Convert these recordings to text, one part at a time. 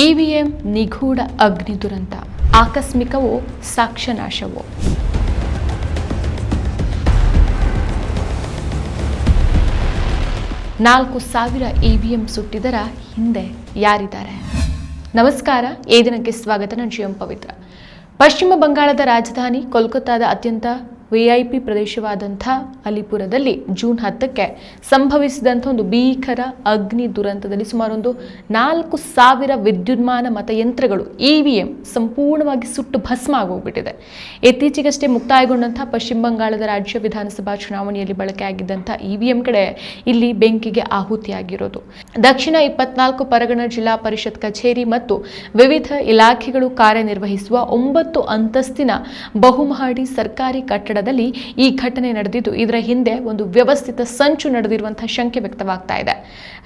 EVM ನಿಗೂಢ ಅಗ್ನಿ ದುರಂತ, ಆಕಸ್ಮಿಕವೋ ಸಾಕ್ಷ್ಯನಾಶವೋ? ನಾಲ್ಕು ಸಾವಿರ ಇವಿಎಂ ಸುಟ್ಟಿದರ ಹಿಂದೆ ಯಾರಿದ್ದಾರೆ? ನಮಸ್ಕಾರ, ಈ ದಿನಕ್ಕೆ ಸ್ವಾಗತ. ನಾನು ಜಿಎಂ ಪವಿತ್ರ. ಪಶ್ಚಿಮ ಬಂಗಾಳದ ರಾಜಧಾನಿ ಕೋಲ್ಕತ್ತಾದ ಅತ್ಯಂತ ವಿಐಪಿ ಪ್ರದೇಶವಾದಂಥ ಅಲಿಪುರದಲ್ಲಿ ಜೂನ್ 10ಕ್ಕೆ ಸಂಭವಿಸಿದಂಥ ಒಂದು ಭೀಕರ ಅಗ್ನಿ ದುರಂತದಲ್ಲಿ ಸುಮಾರು 4,000 ವಿದ್ಯುನ್ಮಾನ ಮತಯಂತ್ರಗಳು ಇವಿಎಂ ಸಂಪೂರ್ಣವಾಗಿ ಸುಟ್ಟು ಭಸ್ಮ ಆಗೋಗ್ಬಿಟ್ಟಿದೆ. ಇತ್ತೀಚೆಗಷ್ಟೇ ಮುಕ್ತಾಯಗೊಂಡಂಥ ಪಶ್ಚಿಮ ಬಂಗಾಳದ ರಾಜ್ಯ ವಿಧಾನಸಭಾ ಚುನಾವಣೆಯಲ್ಲಿ ಬಳಕೆಯಾಗಿದ್ದಂಥ ಇವಿಎಂ ಕಡೆ ಇಲ್ಲಿ ಬೆಂಕಿಗೆ ಆಹುತಿಯಾಗಿರೋದು. ದಕ್ಷಿಣ 24 ಪರಗಣ ಜಿಲ್ಲಾ ಪರಿಷತ್ ಕಚೇರಿ ಮತ್ತು ವಿವಿಧ ಇಲಾಖೆಗಳು ಕಾರ್ಯನಿರ್ವಹಿಸುವ 9 ಅಂತಸ್ತಿನ ಬಹುಮಹಡಿ ಸರ್ಕಾರಿ ಕಟ್ಟಡದಲ್ಲಿ ಈ ಘಟನೆ ನಡೆದಿದ್ದು, ಇದರ ಹಿಂದೆ ಒಂದು ವ್ಯವಸ್ಥಿತ ಸಂಚು ನಡೆದಿರುವಂತಹ ಶಂಕೆ ವ್ಯಕ್ತವಾಗ್ತಾ ಇದೆ.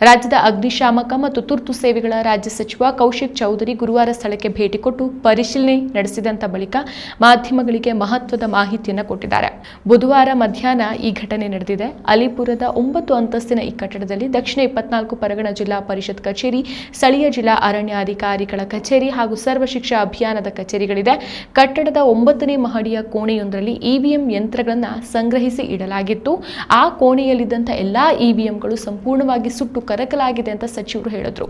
ರಾಜ್ಯದ ಅಗ್ನಿಶಾಮಕ ಮತ್ತು ತುರ್ತು ಸೇವೆಗಳ ರಾಜ್ಯ ಸಚಿವ ಕೌಶಿಕ್ ಚೌಧರಿ ಗುರುವಾರ ಸ್ಥಳಕ್ಕೆ ಭೇಟಿ ಕೊಟ್ಟು ಪರಿಶೀಲನೆ ನಡೆಸಿದಂತ ಬಳಿಕ ಮಾಧ್ಯಮಗಳಿಗೆ ಮಹತ್ವದ ಮಾಹಿತಿಯನ್ನು ಕೊಟ್ಟಿದ್ದಾರೆ. ಬುಧವಾರ ಮಧ್ಯಾಹ್ನ ಈ ಘಟನೆ ನಡೆದಿದೆ. ಅಲಿಪುರದ 9 ಅಂತಸ್ತಿನ ಈ ಕಟ್ಟಡದಲ್ಲಿ ದಕ್ಷಿಣ 24 ಪರಗಣ ಜಿಲ್ಲಾ ಪರಿಷತ್ ಕಚೇರಿ, ಸ್ಥಳೀಯ ಜಿಲ್ಲಾ ಅರಣ್ಯಾಧಿಕಾರಿಗಳ ಕಚೇರಿ ಹಾಗೂ ಸರ್ವ ಶಿಕ್ಷಾ ಅಭಿಯಾನದ ಕಚೇರಿಗಳಿದೆ. ಕಟ್ಟಡದ 9ನೇ ಮಹಡಿಯ ಕೋಣೆಯೊಂದರಲ್ಲಿ ಇವಿಎಂ ಯಂತ್ರಗಳನ್ನು ಸಂಗ್ರಹಿಸಿ ಇಡಲಾಗಿತ್ತು. ಆ ಕೋಣೆಯಲ್ಲಿದ್ದಂಥ ಎಲ್ಲಾ ಇವಿಎಂಗಳು ಸಂಪೂರ್ಣವಾಗಿ ಸುಟ್ಟು ಕರಕಲಾಗಿದೆ ಅಂತ ಸಚಿವರು ಹೇಳಿದ್ರು.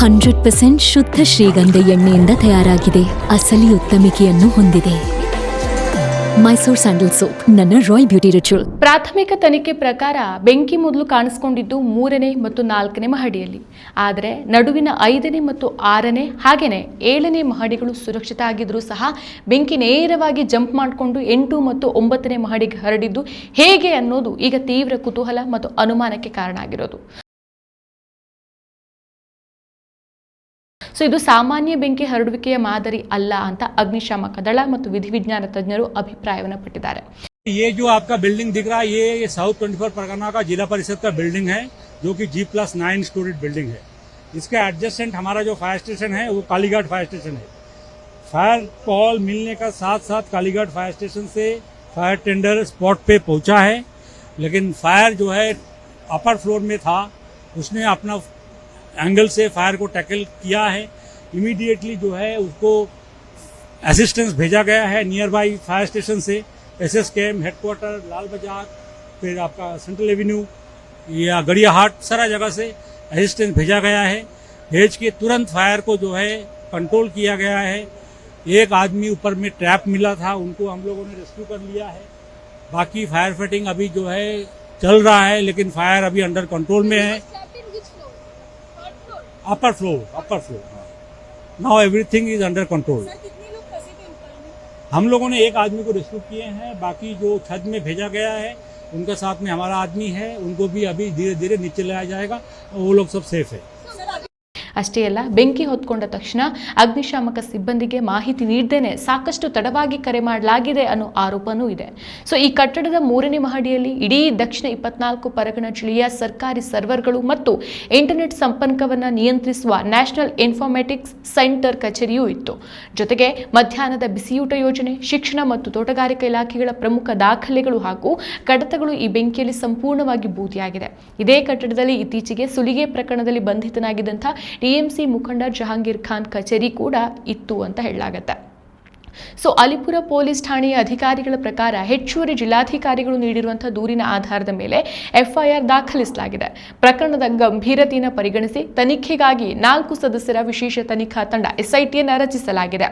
100% ಶುದ್ಧ ಶ್ರೀಗಂಧ ಎಣ್ಣೆಯಿಂದ ತಯಾರಾಗಿದೆ. ಅಸಲಿ ಉತ್ತಮಿಕೆಯನ್ನು ಹೊಂದಿದೆ. ಮೈಸೂರು ಸ್ಯಾಂಡಲ್ ಸೋಪ್, ನನ್ನ ರಾಯಲ್ ಬ್ಯೂಟಿ ರಿಚುವಲ್. ಪ್ರಾಥಮಿಕ ತನಿಖೆ ಪ್ರಕಾರ ಬೆಂಕಿ ಮೊದಲು ಕಾಣಿಸಿಕೊಂಡಿದ್ದು 3ನೇ ಮತ್ತು 4ನೇ ಮಹಡಿಯಲ್ಲಿ. ಆದರೆ ನಡುವಿನ 5ನೇ ಮತ್ತು 6ನೇ ಹಾಗೇನೆ 7ನೇ ಮಹಡಿಗಳು ಸುರಕ್ಷಿತ ಆಗಿದ್ರೂ ಸಹ ಬೆಂಕಿ ನೇರವಾಗಿ ಜಂಪ್ ಮಾಡಿಕೊಂಡು 8 ಮತ್ತು 9ನೇ ಮಹಡಿಗೆ ಹರಡಿದ್ದು ಹೇಗೆ ಅನ್ನೋದು ಈಗ ತೀವ್ರ ಕುತೂಹಲ ಮತ್ತು ಅನುಮಾನಕ್ಕೆ ಕಾರಣ ಆಗಿರೋದು. ಇದು ಸಾಮಾನ್ಯ ಬೆಂಕಿ ಹರಡುವಿಕೆಯ ಮಾದರಿ ಅಲ್ಲ ಅಂತ ಅಗ್ನಿಶಾಮಕ ದಳ ಮತ್ತು ವಿಧಿವಿಜ್ಞಾನ ತಜ್ಞರು ಅಭಿಪ್ರಾಯವನ್ನು ಪಟ್ಟಿದ್ದಾರೆ. ये जो आपका बिल्डिंग दिख रहा है, ये साउथ 24 परगना का जिला परिषद का बिल्डिंग है, जो कि G+9 स्टोरीड बिल्डिंग है. इसके एडजेसेंट हमारा जो फायर स्टेशन है वो कालीघाट फायर स्टेशन है. फायर कॉल मिलने का साथ साथ कालीघाट फायर स्टेशन से फायर टेंडर स्पॉट पे पहुंचा है, लेकिन फायर जो है अपर फ्लोर में था, उसने अपना एंगल से फायर को टैकल किया है. इमीडिएटली जो है उसको असिस्टेंस भेजा गया है नियर बाई फायर स्टेशन से. SSKM हेडक्वार्टर, लाल बाजार, फिर आपका सेंट्रल एवेन्यू या गड़ियाहाट, सारा जगह से असिस्टेंस भेजा गया है. भेज के तुरंत फायर को जो है कंट्रोल किया गया है. एक आदमी ऊपर में ट्रैप मिला था, उनको हम लोगों ने रेस्क्यू कर लिया है. बाकी फायर फाइटिंग अभी जो है चल रहा है, लेकिन फायर अभी अंडर कंट्रोल में है. Upper floor now everything is under control. हम लोगों ने एक आदमी को रेस्क्यू किए हैं, बाकी जो छत में भेजा गया है उनके साथ में हमारा आदमी है, उनको भी अभी धीरे धीरे नीचे लाया जाएगा. वो लोग सब सेफ है. ಅಷ್ಟೇ ಅಲ್ಲ, ಬೆಂಕಿ ಹೊತ್ಕೊಂಡ ತಕ್ಷಣ ಅಗ್ನಿಶಾಮಕ ಸಿಬ್ಬಂದಿಗೆ ಮಾಹಿತಿ ನೀಡದೇನೆ ಸಾಕಷ್ಟು ತಡವಾಗಿ ಕರೆ ಮಾಡಲಾಗಿದೆ ಅನ್ನೋ ಆರೋಪನೂ ಇದೆ. ಈ ಕಟ್ಟಡದ 3ನೇ ಮಹಡಿಯಲ್ಲಿ ಇಡೀ ದಕ್ಷಿಣ 24 ಪರಗಣ ಜಿಲ್ಲೆಯ ಸರ್ಕಾರಿ ಸರ್ವರ್ಗಳು ಮತ್ತು ಇಂಟರ್ನೆಟ್ ಸಂಪರ್ಕವನ್ನು ನಿಯಂತ್ರಿಸುವ ನ್ಯಾಷನಲ್ ಇನ್ಫಾರ್ಮ್ಯಾಟಿಕ್ಸ್ ಸೆಂಟರ್ ಕಚೇರಿಯೂ ಇತ್ತು. ಜೊತೆಗೆ ಮಧ್ಯಾಹ್ನದ ಬಿಸಿಯೂಟ ಯೋಜನೆ, ಶಿಕ್ಷಣ ಮತ್ತು ತೋಟಗಾರಿಕಾ ಇಲಾಖೆಗಳ ಪ್ರಮುಖ ದಾಖಲೆಗಳು ಹಾಗೂ ಕಡತಗಳು ಈ ಬೆಂಕಿಯಲ್ಲಿ ಸಂಪೂರ್ಣವಾಗಿ ಬೂದಿಯಾಗಿದೆ. ಇದೇ ಕಟ್ಟಡದಲ್ಲಿ ಇತ್ತೀಚೆಗೆ ಸುಲಿಗೆ ಪ್ರಕರಣದಲ್ಲಿ ಬಂಧಿತನಾಗಿದ್ದಂಥ ಟಿಎಂಸಿ ಮುಖಂಡ ಜಹಾಂಗೀರ್ ಖಾನ್ ಕಚೇರಿ ಕೂಡ ಇತ್ತು ಅಂತ ಹೇಳಲಾಗುತ್ತೆ. ಅಲಿಪುರ ಪೊಲೀಸ್ ಠಾಣೆಯ ಅಧಿಕಾರಿಗಳ ಪ್ರಕಾರ ಹೆಚ್ಚುವರಿ ಜಿಲ್ಲಾಧಿಕಾರಿಗಳು ನೀಡಿರುವಂತಹ ದೂರಿನ ಆಧಾರದ ಮೇಲೆ ಎಫ್ಐಆರ್ ದಾಖಲಿಸಲಾಗಿದೆ. ಪ್ರಕರಣದ ಗಂಭೀರತೆಯನ್ನು ಪರಿಗಣಿಸಿ ತನಿಖೆಗಾಗಿ 4 ಸದಸ್ಯರ ವಿಶೇಷ ತನಿಖಾ ತಂಡ SITಯನ್ನು ರಚಿಸಲಾಗಿದೆ.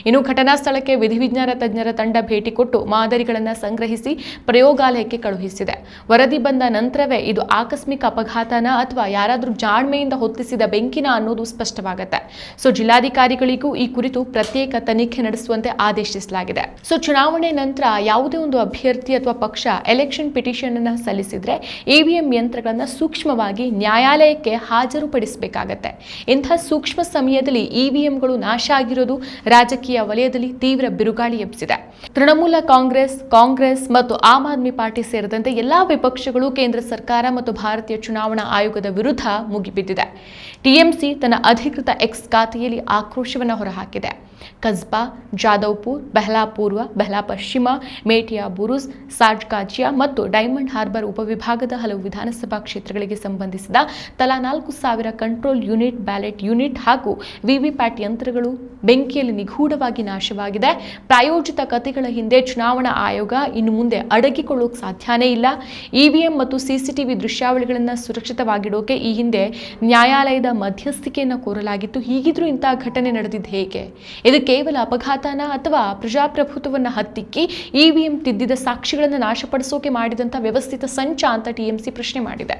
ಇನ್ನು ಘಟನಾ ಸ್ಥಳಕ್ಕೆ ವಿಧಿವಿಜ್ಞಾನ ತಜ್ಞರ ತಂಡ ಭೇಟಿ ಕೊಟ್ಟು ಮಾದರಿಗಳನ್ನು ಸಂಗ್ರಹಿಸಿ ಪ್ರಯೋಗಾಲಯಕ್ಕೆ ಕಳುಹಿಸಿದೆ. ವರದಿ ಬಂದ ನಂತರವೇ ಇದು ಆಕಸ್ಮಿಕ ಅಪಘಾತನ ಅಥವಾ ಯಾರಾದರೂ ಜಾಣ್ಮೆಯಿಂದ ಹೊತ್ತಿಸಿದ ಬೆಂಕಿನ ಅನ್ನೋದು ಸ್ಪಷ್ಟವಾಗುತ್ತೆ. ಜಿಲ್ಲಾಧಿಕಾರಿಗಳಿಗೂ ಈ ಕುರಿತು ಪ್ರತ್ಯೇಕ ತನಿಖೆ ನಡೆಸುವಂತೆ ಆದೇಶಿಸಲಾಗಿದೆ. ಚುನಾವಣೆ ನಂತರ ಯಾವುದೇ ಒಂದು ಅಭ್ಯರ್ಥಿ ಅಥವಾ ಪಕ್ಷ ಎಲೆಕ್ಷನ್ ಪಿಟಿಷನ್ ಅನ್ನು ಸಲ್ಲಿಸಿದ್ರೆ ಇವಿಎಂ ಯಂತ್ರಗಳನ್ನು ಸೂಕ್ಷ್ಮವಾಗಿ ನ್ಯಾಯಾಲಯಕ್ಕೆ ಹಾಜರುಪಡಿಸಬೇಕಾಗತ್ತೆ. ಇಂತಹ ಸೂಕ್ಷ್ಮ ಸಮಯದಲ್ಲಿ ಇವಿಎಂಗಳು ನಾಶ ಆಗಿರೋದು ರಾಜಕೀಯ ವಲಯದಲ್ಲಿ ತೀವ್ರ ಬಿರುಗಾಳಿ ಎಬ್ಬಿಸಿದೆ. ತೃಣಮೂಲ ಕಾಂಗ್ರೆಸ್ ಮತ್ತು ಆಮ್ ಆದ್ಮಿ ಪಾರ್ಟಿ ಸೇರಿದಂತೆ ಎಲ್ಲಾ ವಿಪಕ್ಷಗಳು ಕೇಂದ್ರ ಸರ್ಕಾರ ಮತ್ತು ಭಾರತೀಯ ಚುನಾವಣಾ ಆಯೋಗದ ವಿರುದ್ಧ ಮುಗಿಬಿದ್ದಿದೆ. ಟಿಎಂಸಿ ತನ್ನ ಅಧಿಕೃತ ಎಕ್ಸ್ ಖಾತೆಯಲ್ಲಿ ಆಕ್ರೋಶವನ್ನು ಹೊರಹಾಕಿದೆ. ಕಸ್ಬಾ, ಜಾದವ್ ಜಾದವ್ಪುರ್, ಬೆಹ್ಲಾ ಪೂರ್ವ, ಬೆಹ್ಲಾ ಪಶ್ಚಿಮ, ಮೇಟಿಯಾ ಬುರುಜ್, ಸಾಜ್ಕಾಚಿಯಾ ಮತ್ತು ಡೈಮಂಡ್ ಹಾರ್ಬರ್ ಉಪವಿಭಾಗದ ಹಲವು ವಿಧಾನಸಭಾ ಕ್ಷೇತ್ರಗಳಿಗೆ ಸಂಬಂಧಿಸಿದ ತಲಾ 4,000 ಕಂಟ್ರೋಲ್ ಯೂನಿಟ್, ಬ್ಯಾಲೆಟ್ ಯೂನಿಟ್ ಹಾಗೂ ವಿವಿಪ್ಯಾಟ್ ಯಂತ್ರಗಳು ಬೆಂಕಿಯಲ್ಲಿ ನಿಗೂಢವಾಗಿ ನಾಶವಾಗಿದೆ. ಪ್ರಾಯೋಜಿತ ಕತೆಗಳ ಹಿಂದೆ ಚುನಾವಣಾ ಆಯೋಗ ಇನ್ನು ಮುಂದೆ ಅಡಗಿಕೊಳ್ಳೋಕೆ ಸಾಧ್ಯನೇ ಇಲ್ಲ. ಇವಿಎಂ ಮತ್ತು ಸಿಸಿಟಿವಿ ದೃಶ್ಯಾವಳಿಗಳನ್ನು ಸುರಕ್ಷಿತವಾಗಿಡೋಕೆ ಈ ಹಿಂದೆ ನ್ಯಾಯಾಲಯದ ಮಧ್ಯಸ್ಥಿಕೆಯನ್ನು ಕೋರಲಾಗಿತ್ತು. ಹೀಗಿದ್ರೂ ಇಂತಹ ಘಟನೆ ನಡೆದಿದ್ದು ಹೇಗೆ? ಇದು ಕೇವಲ ಅಪಘಾತನ ಅಥವಾ ಪ್ರಜಾಪ್ರಭುತ್ವವನ್ನು ಹತ್ತಿಕ್ಕಿ ಇವಿಎಂ ತಿದ್ದಿದ ಸಾಕ್ಷಿಗಳನ್ನು ನಾಶಪಡಿಸೋಕೆ ಮಾಡಿದಂಥ ವ್ಯವಸ್ಥಿತ ಸಂಚ ಅಂತ ಟಿಎಂಸಿ ಪ್ರಶ್ನೆ ಮಾಡಿದೆ.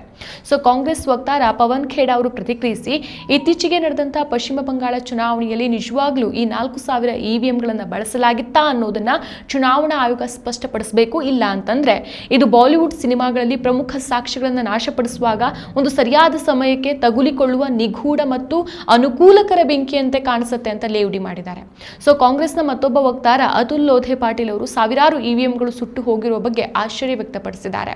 ಸೊ ಕಾಂಗ್ರೆಸ್ ವಕ್ತಾರ ಪವನ್ ಖೇಡಾ ಅವರು ಪ್ರತಿಕ್ರಿಯಿಸಿ, ಇತ್ತೀಚೆಗೆ ನಡೆದಂಥ ಪಶ್ಚಿಮ ಬಂಗಾಳ ಚುನಾವಣೆಯಲ್ಲಿ ನಿಜವಾಗ್ಲೂ ಈ 4,000 ಇವಿಎಂಗಳನ್ನು ಬಳಸಲಾಗಿತ್ತಾ ಅನ್ನೋದನ್ನ ಚುನಾವಣಾ ಆಯೋಗ ಸ್ಪಷ್ಟಪಡಿಸಬೇಕು. ಇಲ್ಲ ಅಂತಂದ್ರೆ ಇದು ಬಾಲಿವುಡ್ ಸಿನಿಮಾಗಳಲ್ಲಿ ಪ್ರಮುಖ ಸಾಕ್ಷ್ಯಗಳನ್ನು ನಾಶಪಡಿಸುವಾಗ ಒಂದು ಸರಿಯಾದ ಸಮಯಕ್ಕೆ ತಗುಲಿಕೊಳ್ಳುವ ನಿಗೂಢ ಮತ್ತು ಅನುಕೂಲಕರ ಬೆಂಕಿಯಂತೆ ಕಾಣಿಸುತ್ತೆ ಅಂತ ಲೇವಡಿ ಮಾಡಿದ್ದಾರೆ. ಸೊ ಕಾಂಗ್ರೆಸ್ನ ಮತ್ತೊಬ್ಬ ವಕ್ತಾರ ಅತುಲ್ ಲೋಧೆ ಪಾಟೀಲ್ ಅವರು ಸಾವಿರಾರು ಇವಿಎಂಗಳು ಸುಟ್ಟು ಹೋಗಿರುವ ಬಗ್ಗೆ ಆಶ್ಚರ್ಯ ವ್ಯಕ್ತಪಡಿಸಿದ್ದಾರೆ.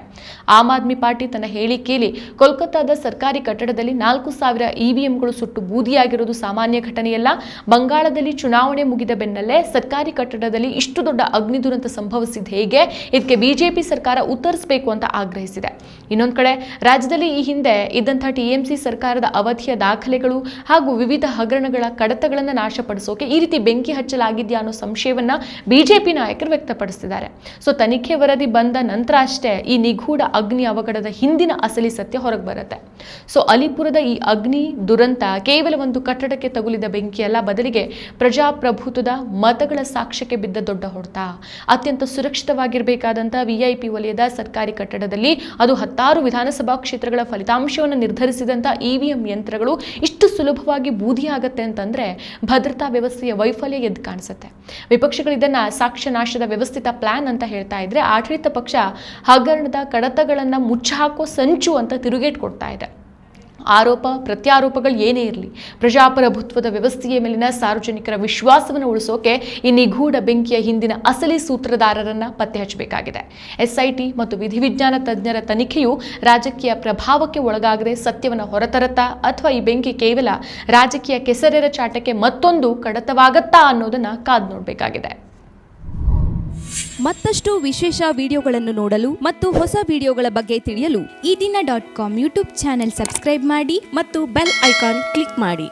ಆಮ್ ಆದ್ಮಿ ಪಾರ್ಟಿ ತನ್ನ ಹೇಳಿಕೆಯಲ್ಲಿ ಕೋಲ್ಕತ್ತಾದ ಸರ್ಕಾರಿ ಕಟ್ಟಡದಲ್ಲಿ 4,000 ಇವಿಎಂಗಳು ಸುಟ್ಟು ಬೂದಿಯಾಗಿರುವುದು ಸಾಮಾನ್ಯ ಘಟನೆಯಲ್ಲ. ಬಂಗಾಳದಲ್ಲಿ ಚುನಾವಣೆ ಮುಗಿದ ಬೆನ್ನಲ್ಲೇ ಸರ್ಕಾರಿ ಕಟ್ಟಡದಲ್ಲಿ ಇಷ್ಟು ದೊಡ್ಡ ಅಗ್ನಿ ದುರಂತ ಸಂಭವಿಸಿದ ಹೇಗೆ? ಇದಕ್ಕೆ ಬಿಜೆಪಿ ಸರ್ಕಾರ ಉತ್ತರಿಸಬೇಕು ಅಂತ ಆಗ್ರಹಿಸಿದೆ. ಇನ್ನೊಂದು ಕಡೆ ರಾಜ್ಯದಲ್ಲಿ ಈ ಹಿಂದೆ ಇದ್ದಂಥ ಟಿಎಂಸಿ ಸರ್ಕಾರದ ಅವಧಿಯ ದಾಖಲೆಗಳು ಹಾಗೂ ವಿವಿಧ ಹಗರಣಗಳ ಕಡತಗಳನ್ನು ನಾಶಪಡಿಸೋಕೆ ಈ ರೀತಿ ಬೆಂಕಿ ಹಚ್ಚಲಾಗಿದೆಯಾ ಅನ್ನೋ ಸಂಶಯವನ್ನ ಬಿಜೆಪಿ ನಾಯಕರು ವ್ಯಕ್ತಪಡಿಸಿದ್ದಾರೆ. ಸೊ ತನಿಖೆ ವರದಿ ಬಂದ ನಂತರ ಅಷ್ಟೇ ಈ ನಿಗೂಢ ಅಗ್ನಿ ಅವಘಡದ ಹಿಂದಿನ ಅಸಲಿ ಸತ್ಯ ಹೊರಗೆ ಬರುತ್ತೆ. ಸೊ ಅಲಿಪುರದ ಈ ಅಗ್ನಿ ದುರಂತ ಕೇವಲ ಒಂದು ಕಟ್ಟಡಕ್ಕೆ ತಗುಲಿದ ಬೆಂಕಿಯಲ್ಲ, ಬದಲಿಗೆ ಪ್ರಜಾಪ್ರಭುತ್ವದ ಮತಗಳ ಸಾಕ್ಷ್ಯಕ್ಕೆ ಬಿದ್ದ ದೊಡ್ಡ ಹೊಡೆತ. ಅತ್ಯಂತ ಸುರಕ್ಷಿತವಾಗಿರಬೇಕಾದಂಥ ವಿಐಪಿ ವಲಯದ ಸರ್ಕಾರಿ ಕಟ್ಟಡದಲ್ಲಿ, ಅದು 10 ವಿಧಾನಸಭಾ ಕ್ಷೇತ್ರಗಳ ಫಲಿತಾಂಶವನ್ನು ನಿರ್ಧರಿಸಿದಂಥ ಇವಿಎಂ ಯಂತ್ರಗಳು ಇಷ್ಟು ಸುಲಭವಾಗಿ ಬೂದಿಯಾಗತ್ತೆ ಅಂತಂದ್ರೆ ಭದ್ರತಾ ವ್ಯವಸ್ಥೆಯ ವೈಫಲ್ಯ ಎದ್ದು ಕಾಣಿಸುತ್ತೆ. ವಿಪಕ್ಷಗಳು ಇದನ್ನ ಸಾಕ್ಷ್ಯ ನಾಶದ ವ್ಯವಸ್ಥಿತ ಪ್ಲಾನ್ ಅಂತ ಹೇಳ್ತಾ ಇದ್ರೆ, ಆಡಳಿತ ಪಕ್ಷ ಹಗರಣದ ಕಡತಗಳನ್ನ ಮುಚ್ಚಾಕೋ ಸಂಚು ಅಂತ ತಿರುಗೇಟ್ ಕೊಡ್ತಾ ಇದೆ. ಆರೋಪ ಪ್ರತ್ಯಾರೋಪಗಳು ಏನೇ ಇರಲಿ, ಪ್ರಜಾಪ್ರಭುತ್ವದ ವ್ಯವಸ್ಥೆಯ ಮೇಲಿನ ಸಾರ್ವಜನಿಕರ ವಿಶ್ವಾಸವನ್ನು ಉಳಿಸೋಕೆ ಈ ನಿಗೂಢ ಬೆಂಕಿಯ ಹಿಂದಿನ ಅಸಲಿ ಸೂತ್ರಧಾರರನ್ನ ಪತ್ತೆ ಹಚ್ಚಬೇಕಾಗಿದೆ. ಎಸ್ಐಟಿ ಮತ್ತು ವಿಧಿವಿಜ್ಞಾನ ತಜ್ಞರ ತನಿಖೆಯು ರಾಜಕೀಯ ಪ್ರಭಾವಕ್ಕೆ ಒಳಗಾಗದೆ ಸತ್ಯವನ್ನು ಹೊರತರತ್ತಾ ಅಥವಾ ಈ ಬೆಂಕಿ ಕೇವಲ ರಾಜಕೀಯ ಕೆಸರೆರ ಚಾಟಕ್ಕೆ ಮತ್ತೊಂದು ಕಡತವಾಗತ್ತಾ ಅನ್ನೋದನ್ನ ಕಾದು ನೋಡಬೇಕಾಗಿದೆ. ಮತ್ತಷ್ಟು ವಿಶೇಷ ವಿಡಿಯೋಗಳನ್ನು ನೋಡಲು ಮತ್ತು ಹೊಸ ವಿಡಿಯೋಗಳ ಬಗ್ಗೆ ತಿಳಿಯಲು ಈ ದಿನ .com ಯೂಟ್ಯೂಬ್ ಚಾನೆಲ್ ಸಬ್ಸ್ಕ್ರೈಬ್ ಮಾಡಿ ಮತ್ತು ಬೆಲ್ ಐಕಾನ್ ಕ್ಲಿಕ್ ಮಾಡಿ.